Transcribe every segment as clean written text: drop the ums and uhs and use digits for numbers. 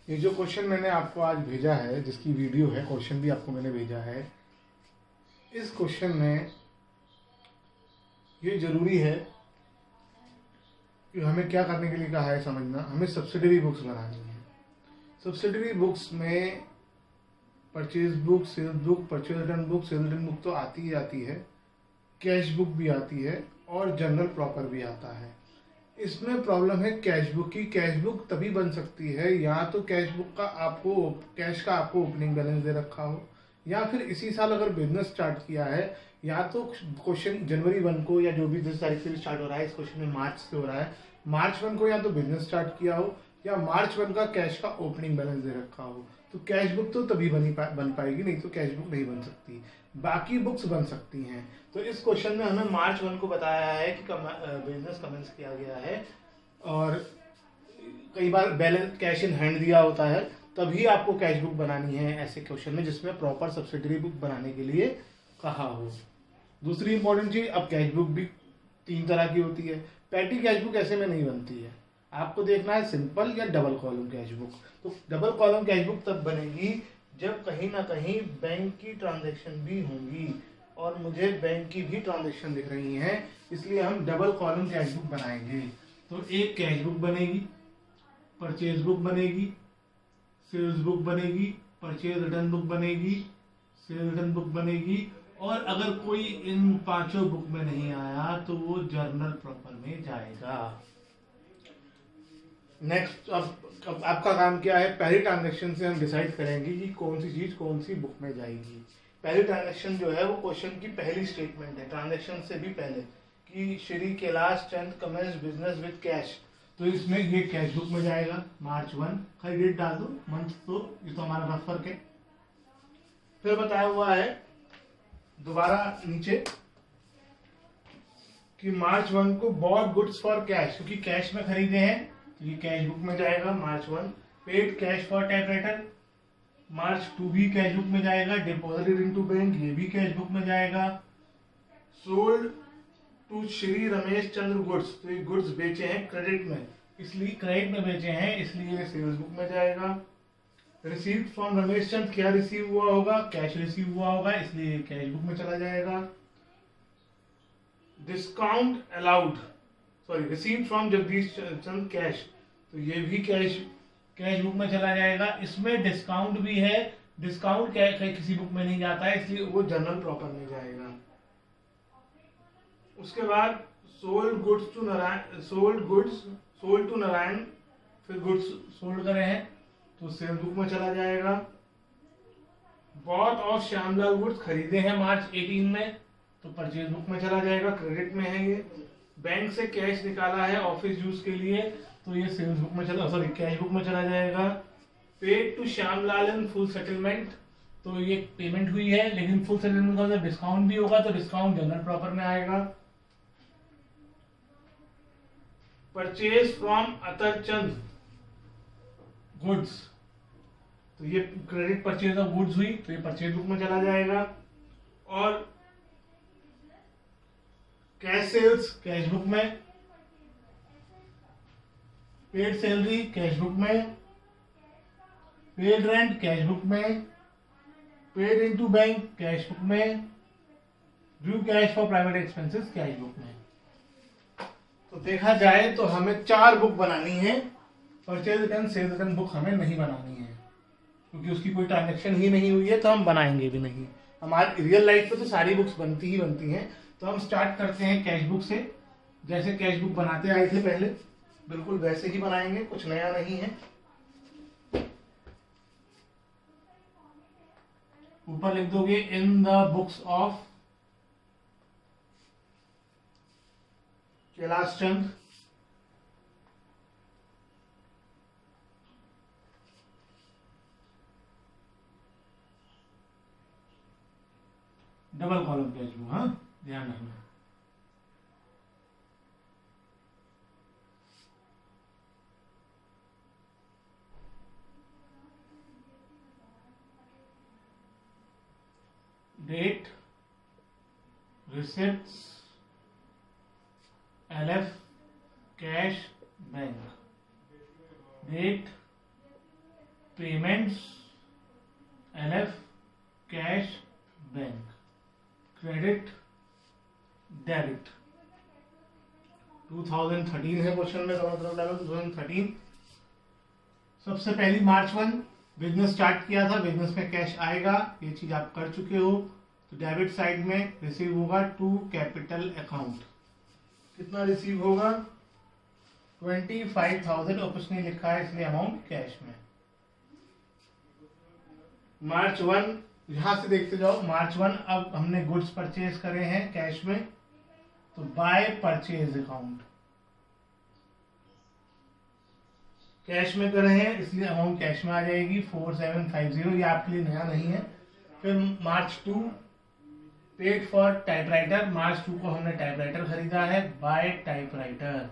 ये जो क्वेश्चन मैंने आपको आज भेजा है, जिसकी वीडियो है, क्वेश्चन भी आपको मैंने भेजा है, इस क्वेश्चन में ये जरूरी है कि हमें क्या करने के लिए कहा है समझना। हमें सब्सिडरी बुक्स बनानी है। सब्सिडरी बुक्स में purchase book, sales book, purchase return book, sales return book तो आती ही आती है, कैश बुक भी आती है और जनरल प्रॉपर भी आता है। इसमें प्रॉब्लम है कैश बुक की। कैश बुक तभी बन सकती है या तो कैश बुक का आपको कैश का आपको ओपनिंग बैलेंस दे रखा हो, या फिर इसी साल अगर बिजनेस स्टार्ट किया है, या तो क्वेश्चन जनवरी 1 को, या जो भी 10 तारीख से स्टार्ट हो रहा है, इस क्वेश्चन में मार्च से हो रहा है, मार्च 1 को या तो बिजनेस स्टार्ट किया हो, या मार्च 1 का कैश का ओपनिंग बैलेंस दे रखा हो, तो कैश बुक तो तभी बन पाएगी, नहीं तो कैश बुक नहीं बन सकती। बाकी बुक्स बन सकती हैं। तो इस क्वेश्चन में हमें मार्च 1 को बताया है कि बिजनेस कमेंस किया गया है, और कई बार बैलेंस कैश इन हैंड दिया होता है, तभी आपको कैश बुक बनानी है ऐसे क्वेश्चन में जिसमें प्रॉपर सब्सिडरी बुक बनाने के लिए कहा हो। दूसरी इंपॉर्टेंट चीज, अब कैश बुक भी 3 तरह की होती है। पैटी कैश बुक ऐसे में नहीं बनती है। आपको देखना है सिंपल या डबल कॉलम कैश बुक। तो डबल कॉलम कैश बुक तब बनेगी जब कहीं ना कहीं बैंक की ट्रांजैक्शन भी होंगी, और मुझे बैंक की भी ट्रांजैक्शन दिख रही हैं, इसलिए हम डबल कॉलम कैश बुक बनाएंगे। तो एक कैश बुक बनेगी, परचेज बुक बनेगी, सेल्स बुक बनेगी, परचेज रिटर्न बुक बनेगी, सेल्स रिटर्न बुक बनेगी, और अगर कोई इन 5 बुक में नहीं आया तो वो जर्नल प्रॉपर में जाएगा। नेक्स्ट, अब आपका काम क्या है, पहली ट्रांजैक्शन से हम डिसाइड करेंगे कि कौन सी चीज कौन सी बुक में जाएगी। पहली ट्रांजैक्शन जो है वो क्वेश्चन की पहली स्टेटमेंट है, ट्रांजैक्शन से भी पहले, कि Shri Kailash Chand commence business with cash. तो इसमें ये कैश बुक में जाएगा, मार्च 1। खाली डेट डाल दो, मंथ तो ये तो हमारा रफ वर्क है। फिर बताया हुआ है दोबारा नीचे कि मार्च 1 को बॉट गुड्स फॉर कैश, क्योंकि कैश में खरीदे हैं, तो ये कैश बुक में जाएगा मार्च 1। पेड कैश फॉर टाइपराइटर, मार्च 2 भी कैश बुक में जाएगा। डिपॉजिटेड इनटू बैंक, ये भी कैश बुक में जाएगा। Sold to Shri Ramesh Chandra goods, तो ये गुड्स बेचे हैं क्रेडिट में, इसलिए क्रेडिट में बेचे हैं, इसलिए सेल्स बुक में जाएगा। रिसीव फ्रॉम रमेश चंद, क्या रिसीव हुआ होगा, कैश रिसीव हुआ होगा, इसलिए कैश बुक में चला जाएगा। Discount allowed, sorry, receive from Jagdish Chand cash, तो ये भी कैश बुक में चला जाएगा। इसमें डिस्काउंट भी है, डिस्काउंट किसी बुक में नहीं जाता है, इसलिए वो जनरल प्रॉपर में जाएगा। उसके बाद सोल्ड टू नारायण, फिर गुड्स सोल्ड करे हैं, तो सेल्स बुक में चला जाएगा। बॉट ऑफ श्यामलाल गुड्स, खरीदे हैं मार्च 18 में, तो परचेज बुक में चला जाएगा, क्रेडिट में है ये। बैंक से कैश निकाला है ऑफिस यूज के लिए, तो ये सेल्स बुक में कैश बुक में चला जाएगा। Paid to Shyamlal in full settlement, तो ये पेमेंट हुई है, लेकिन फुल सेटलमेंट का डिस्काउंट भी होगा, तो डिस्काउंट जनरल प्रॉपर में आएगा। Purchase from Atar Chand goods, तो ये क्रेडिट परचेज ऑफ गुड्स हुई, तो ये परचेज बुक में चला जाएगा। और कैश सेल्स कैश बुक में, पेड सैलरी कैश बुक में, पेड रेंट कैश बुक में, paid into bank cash book में, due cash for private expenses cash book में। तो देखा जाए तो हमें 4 बुक बनानी है। Purchase return, sales return book हमें नहीं बनानी है, क्योंकि उसकी कोई ट्रांजैक्शन ही नहीं हुई है, तो हम बनाएंगे भी नहीं। हमारी रियल लाइफ में तो सारी बुक्स बनती ही बनती हैं। तो हम स्टार्ट करते हैं कैश बुक से। जैसे कैश बुक बनाते आए थे पहले, बिल्कुल वैसे ही बनाएंगे, कुछ नया नहीं है। ऊपर लिख दोगे in the books of Kailash Chand, double column cash book, हाँ ध्यान रखना। Date, receipts, LF, cash, bank. Date, payments, LF, cash, bank, credit, debit. 2013 है क्वेश्चन में, दोनों तरफ डालो 2013। सबसे पहली March 1 बिजनेस स्टार्ट किया था, बिजनेस में कैश आएगा, ये चीज आप कर चुके हो। तो डेबिट साइड में रिसीव होगा टू कैपिटल अकाउंट। कितना रिसीव होगा? 25,000। और कुछ नहीं लिखा है इसलिए अमाउंट कैश में। March 1 यहां से देखते जाओ। March 1 अब हमने गुड्स परचेज करे हैं कैश में, तो बाय परचेज अकाउंट कैश में करे हैं इसलिए अमाउंट कैश में आ जाएगी 4750। ये आपके लिए नया नहीं है। फिर March 2 paid for typewriter. March 2 को हमने टाइपराइटर खरीदा है, by typewriter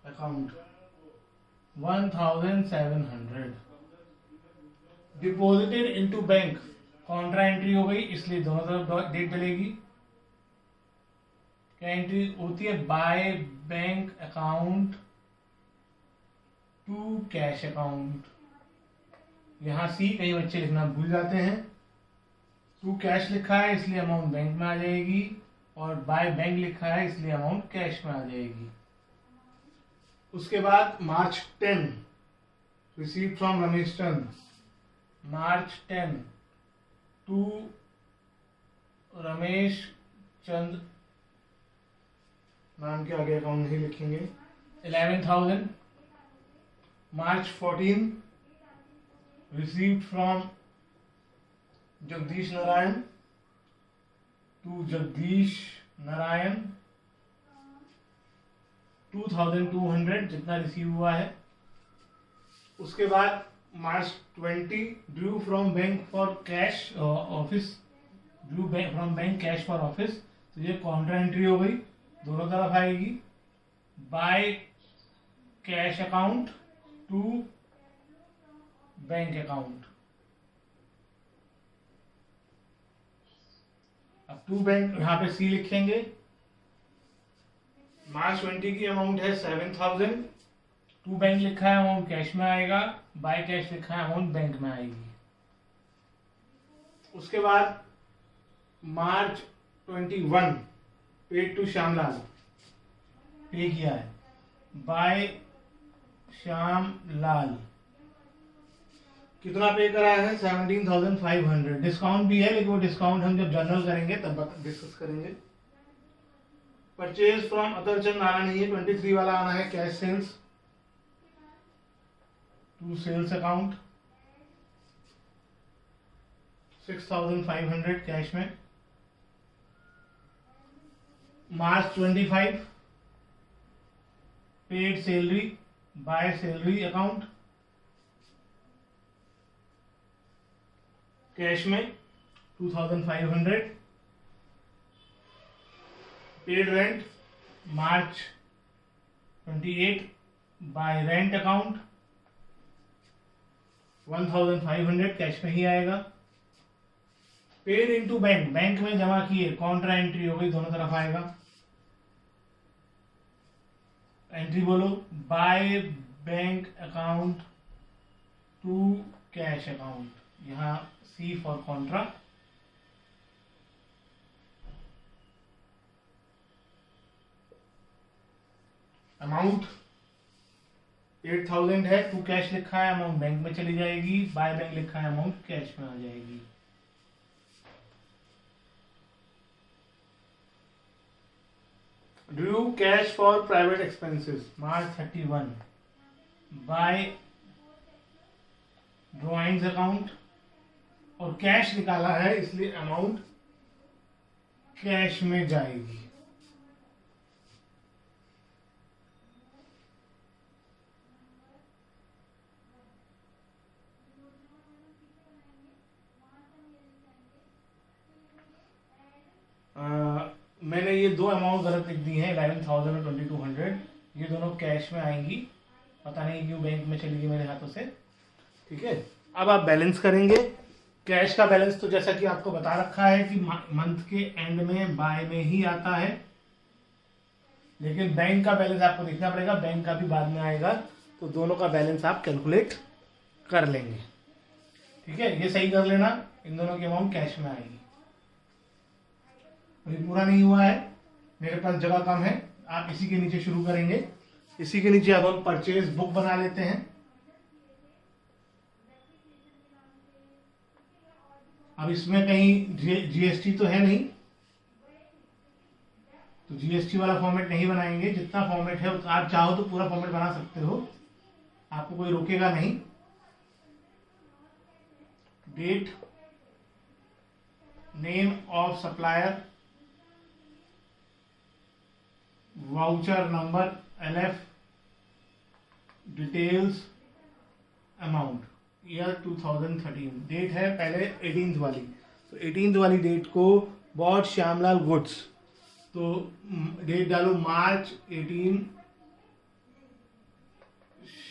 account 1700। Deposited into bank, contra entry हो गई इसलिए दोनों तरफ डेट डलेगी। क्या एंट्री होती है? By bank account to cash account. यहां सी कई बच्चे लिखना भूल जाते हैं। टू कैश लिखा है इसलिए अमाउंट बैंक में आ जाएगी, और बाय बैंक लिखा है इसलिए अमाउंट कैश में आ जाएगी। उसके बाद March 10 receive from Ramesh Chand. March 10 to Ramesh Chand, नाम के आगे अकाउंट नहीं लिखेंगे, 11,000। March 14 receive from Jagdish Narayan to Jagdish Narayan, 2,200 जितना रिसीव हुआ है। उसके बाद March 20 drew from bank for cash office, drew from bank cash for office. तो ये कॉन्ट्रा एंट्री हो गई, दोनों तरफ आएगी। By cash account to bank account. अब टू बैंक यहां पे सी लिखेंगे। March 20 की अमाउंट है 7,000। टू बैंक लिखा है अमाउंट कैश में आएगा, बाय कैश लिखा है अमाउंट बैंक में आएगी। उसके बाद March 21 पेड टू श्यामलाल, पे किया है, बाय श्यामलाल। कितना पे कराया है? 17,500। डिस्काउंट भी है लेकिन वो डिस्काउंट हम जब जनरल करेंगे तब डिस्कस करेंगे। परचेज फ्रॉम अदर चंद आना नहीं है, 23 वाला आना है cash sales to sales account, 6,500 cash में। March 25 paid salary by salary account cash में 2,500। Paid rent March 28 by rent account 1,500 cash में ही आएगा। पेड इनटू बैंक, बैंक में जमा किए, कॉन्ट्रा एंट्री हो गई, दोनों तरफ आएगा। एंट्री बोलो, by bank account to cash account, यहां सी फॉर कॉन्ट्रा। अमाउंट 8,000 है, टू कैश लिखा है अमाउंट बैंक में चली जाएगी, बाय बैंक लिखा है अमाउंट कैश में आ जाएगी। Drew cash for private expenses March 31 by drawings account, और कैश निकाला है इसलिए अमाउंट कैश में जाएगी। मैंने ये दो अमाउंट गलत लिख दी हैं, 11,000 और 2,200। ये दोनों कैश में आएंगी, पता नहीं क्यों बैंक में चली गई मेरे हाथों से। ठीक है, अब आप बैलेंस करेंगे। कैश का बैलेंस तो जैसा कि आपको बता रखा है कि मंथ के एंड में बाय में ही आता है, लेकिन बैंक का बैलेंस आपको देखना पड़ेगा, बैंक का भी बाद में आएगा। तो दोनों का बैलेंस आप कैलकुलेट कर लेंगे। ठीक है, ये सही कर लेना, इन दोनों की अमाउंट कैश में आएगी। अभी पूरा नहीं हुआ है, मेरे पास जगह कम है, आप इसी के नीचे शुरू करेंगे। इसी के नीचे अब हम परचेज बुक बना लेते हैं। अब इसमें कहीं जीएसटी तो है नहीं, तो जीएसटी वाला फॉर्मेट नहीं बनाएंगे। जितना फॉर्मेट है आप चाहो तो पूरा फॉर्मेट बना सकते हो, आपको कोई रोकेगा नहीं। Date, name of supplier, voucher number LF, details, amount, year 2013, date है पहले 18th वाली, तो 18th वाली डेट को बॉट श्यामलाल गुड्स, तो डेट डालो मार्च 18,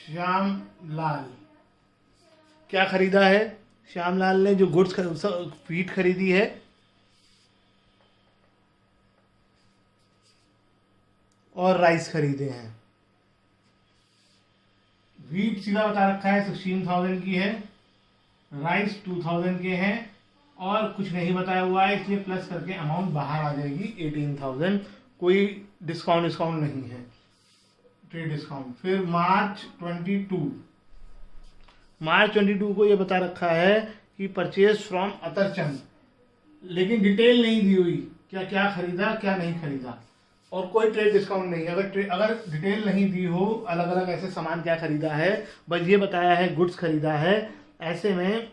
श्यामलाल। क्या खरीदा है श्यामलाल ने? जो गुड्स व्हीट खरीदी है और राइस खरीदे हैं। व्हीट सीधा बता रखा है 16,000 की है, राइस 2,000 के हैं, और कुछ नहीं बताया हुआ है, इसलिए प्लस करके अमाउंट बाहर आ जाएगी 18,000। कोई डिस्काउंट नहीं है, ट्रेड डिस्काउंट। फिर मार्च 22 को ये बता रखा है कि परचेज फ्रॉम अतरचंद, लेकिन डिटेल नहीं दी हुई, क्या क्या खरीदा क्या नहीं खरीदा, और कोई ट्रेड डिस्काउंट नहीं। अगर डिटेल नहीं दी हो अलग अलग ऐसे सामान क्या खरीदा है, बस ये बताया है गुड्स खरीदा है, ऐसे में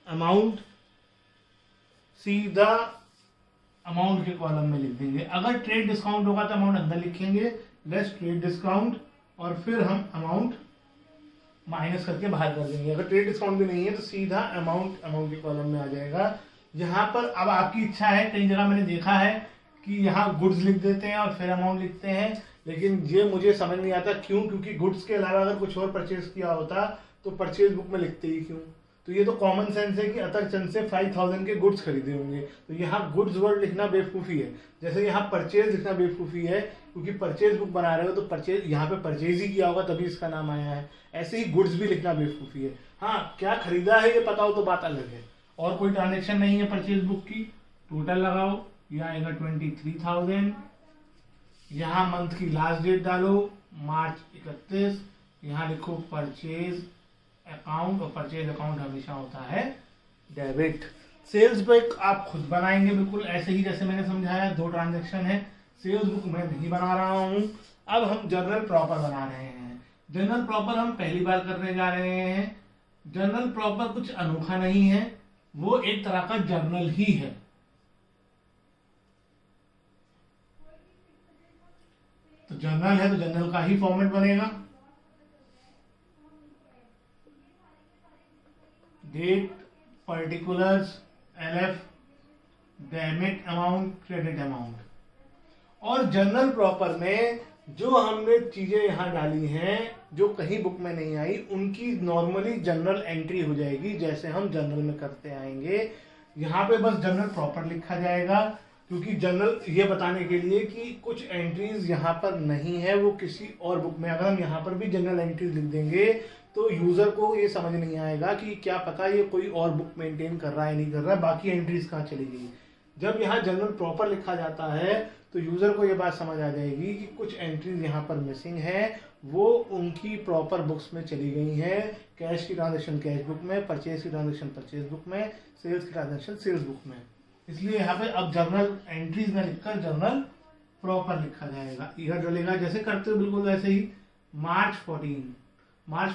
अमाउंट सीधा अमाउंट के कॉलम में लिख देंगे। अगर ट्रेड डिस्काउंट होगा तो अमाउंट अंदर लिखेंगे, लेस ट्रेड डिस्काउंट, और फिर हम अमाउंट माइनस करके बाहर कर देंगे। अगर ट्रेड डिस्काउंट भी नहीं है तो सीधा अमाउंट के कॉलम में आ जाएगा। यहाँ पर अब आपकी इच्छा है, कई जगह मैंने देखा है कि यहाँ गुड्स लिख देते हैं और फिर अमाउंट लिखते हैं, लेकिन ये मुझे समझ नहीं आता क्यों, क्योंकि गुड्स के अलावा अगर कुछ और परचेज किया होता तो परचेज बुक में लिखते ही क्यों? तो ये तो कॉमन सेंस है कि अतरचंद से 5,000 के गुड्स खरीदे होंगे, तो यहाँ गुड्स वर्ड लिखना बेवकूफ़ी है। जैसे यहाँ परचेज लिखना बेवकूफ़ी है, क्योंकि परचेज बुक बना रहे हो तो परचेज यहाँ पे परचेज ही किया होगा तभी इसका नाम आया है। ऐसे ही गुड्स भी लिखना बेवकूफ़ी है। हाँ, क्या खरीदा है ये पता हो तो बात अलग है। और कोई ट्रांजेक्शन नहीं है परचेज बुक की, टोटल लगाओ, यह आएगा 23,000। यहाँ मंथ की लास्ट डेट डालो मार्च 31, यहाँ लिखो परचेज अकाउंट, और परचेज अकाउंट हमेशा होता है डेबिट। सेल्स बुक आप खुद बनाएंगे बिल्कुल ऐसे ही जैसे मैंने समझाया, 2 ट्रांजेक्शन है। सेल्स बुक मैं नहीं बना रहा हूँ। अब हम जर्नल प्रॉपर बना रहे हैं। जर्नल प्रॉपर हम पहली बार करने जा रहे हैं। जर्नल प्रॉपर कुछ अनोखा नहीं है, वो एक तरह का जर्नल ही है। तो जर्नल है तो जर्नल का ही फॉर्मेट बनेगा। Date, particulars, LF, debit amount, credit amount. और जर्नल प्रॉपर में जो हमने चीजें यहाँ डाली हैं जो कहीं बुक में नहीं आई, उनकी नॉर्मली जर्नल एंट्री हो जाएगी जैसे हम जर्नल में करते आएंगे। यहाँ पे बस जर्नल प्रॉपर लिखा जाएगा, क्योंकि जर्नल ये बताने के लिए कि कुछ एंट्रीज यहाँ पर नहीं है, वो किसी और बुक में। अगर हम यहाँ पर भी जर्नल एंट्रीज लिख देंगे तो यूजर को ये समझ नहीं आएगा कि क्या पता ये कोई और बुक मेंटेन कर रहा है नहीं कर रहा है, बाकी एंट्रीज कहाँ चली गई। जब यहाँ जर्नल प्रॉपर लिखा जाता है तो यूजर को ये बात समझ आ जाएगी कि कुछ एंट्रीज यहाँ पर मिसिंग है, वो उनकी प्रॉपर बुक्स में चली गई हैं। कैश की ट्रांजेक्शन कैश बुक में, परचेज की ट्रांजेक्शन परचेज बुक में, सेल्स की ट्रांजेक्शन सेल्स बुक में। इसलिए यहाँ पे अब जर्नल एंट्रीज में लिखकर जर्नल प्रॉपर लिखा जाएगा। ईयर डलेगा जैसे करते हो बिल्कुल वैसे ही। मार्च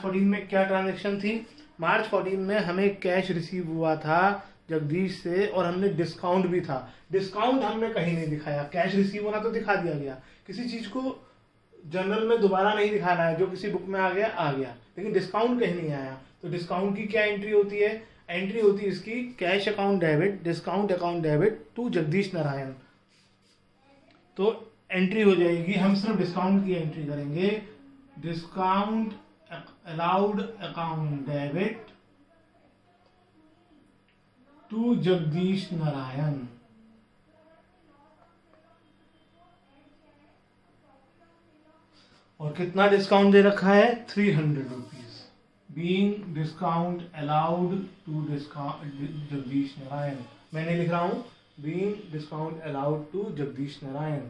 14 में क्या ट्रांजेक्शन थी? मार्च 14 में हमें कैश रिसीव हुआ था जगदीश से, और हमने डिस्काउंट भी था। डिस्काउंट हमने कहीं नहीं दिखाया, कैश रिसीव होना तो दिखा दिया गया। किसी चीज को जर्नल में दोबारा नहीं दिखाना है, जो किसी बुक में आ गया, लेकिन डिस्काउंट कहीं नहीं आया। तो डिस्काउंट की क्या एंट्री होती है? एंट्री होती है इसकी cash account debit, discount account debit to Jagdish Narayan. तो एंट्री हो जाएगी, हम सिर्फ डिस्काउंट की एंट्री करेंगे। Discount allowed account debit to Jagdish Narayan. और कितना डिस्काउंट दे रखा है? 300 rupees. Being discount allowed to discount Jagdish Narayan, मैंने लिख रहा हूँ being discount allowed to Jagdish Narayan.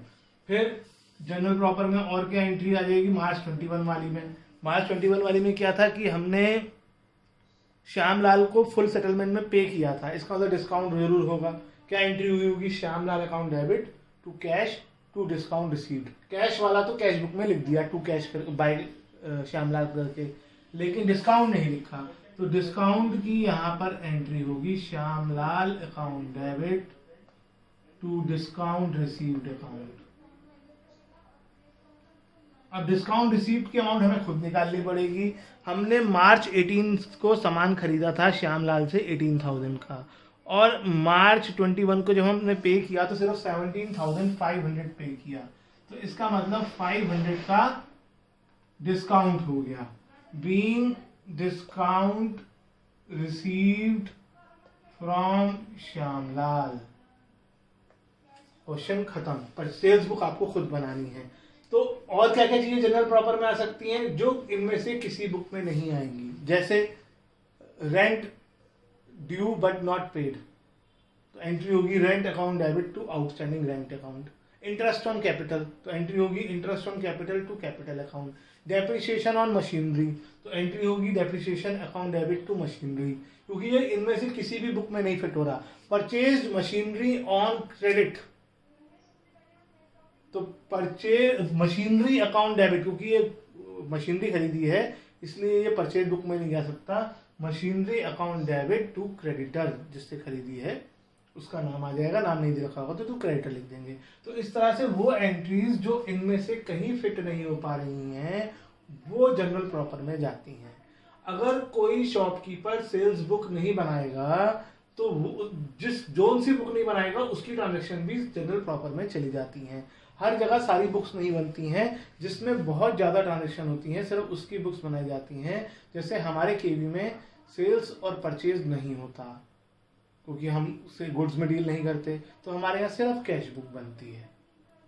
फिर जनरल प्रॉपर में और क्या एंट्री आ जाएगी? मार्च 21 वाली में। मार्च 21 वाली में क्या था कि हमने श्यामलाल को फुल सेटलमेंट में पे किया था, इसका मतलब डिस्काउंट जरूर होगा। क्या एंट्री हुई होगी? Shyamlal account debit to cash to discount received. Cash वाला तो कैश बुक में लिख दिया, टू कैश बाय श्यामलाल करके, लेकिन डिस्काउंट नहीं लिखा, तो डिस्काउंट की यहाँ पर एंट्री होगी Shyamlal account debit to discount received account. अब डिस्काउंट रिसीव्ड की अमाउंट हमें खुद निकालनी पड़ेगी। हमने मार्च 18 को सामान खरीदा था श्यामलाल से 18,000 का, और मार्च 21 को जब हमने पे किया तो सिर्फ 17,500 पे किया, तो इसका मतलब 500 का डिस्काउंट हो गया। Being discount received from Shyamlal, question खत्म। पर सेल्स बुक आपको खुद बनानी है। तो और क्या क्या चीजें जनरल प्रॉपर में आ सकती हैं जो इनमें से किसी बुक में नहीं आएंगी? जैसे rent due but not paid, तो एंट्री होगी rent account debit to outstanding rent account. Interest on capital, तो एंट्री होगी interest on capital to capital account. Depreciation on machinery, तो एंट्री होगी depreciation account debit to machinery, क्योंकि ये इनमें से किसी भी बुक में नहीं फिट हो रहा। परचेज मशीनरी ऑन क्रेडिट, तो परचेज मशीनरी अकाउंट डेबिट, क्योंकि ये मशीनरी खरीदी है इसलिए ये परचेज बुक में नहीं जा सकता। Machinery account debit to creditor, जिससे खरीदी है उसका नाम आ जाएगा, नाम नहीं दे रखा होगा तो क्रेडिटर लिख देंगे। तो इस तरह से वो एंट्रीज जो इनमें से कहीं फिट नहीं हो पा रही हैं वो जनरल प्रॉपर में जाती हैं। अगर कोई शॉपकीपर सेल्स बुक नहीं बनाएगा तो जिस जोन सी बुक नहीं बनाएगा उसकी ट्रांजैक्शन भी जनरल प्रॉपर में चली जाती हैं। हर जगह सारी बुक्स नहीं बनती हैं, जिसमें बहुत ज़्यादा ट्रांजैक्शन होती हैं सिर्फ उसकी बुक्स बनाई जाती हैं। जैसे हमारे केवी में सेल्स और परचेज नहीं होता क्योंकि हम से गुड्स में डील नहीं करते, तो हमारे यहाँ सिर्फ कैश बुक बनती है,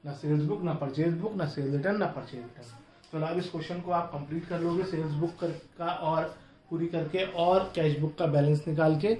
ना सेल्स बुक, ना परचेज बुक, ना सेल्स रिटर्न, ना परचेज रिटर्न। तो अब इस क्वेश्चन को आप कंप्लीट कर लोगे सेल्स बुक का और पूरी करके और कैश बुक का बैलेंस निकाल के।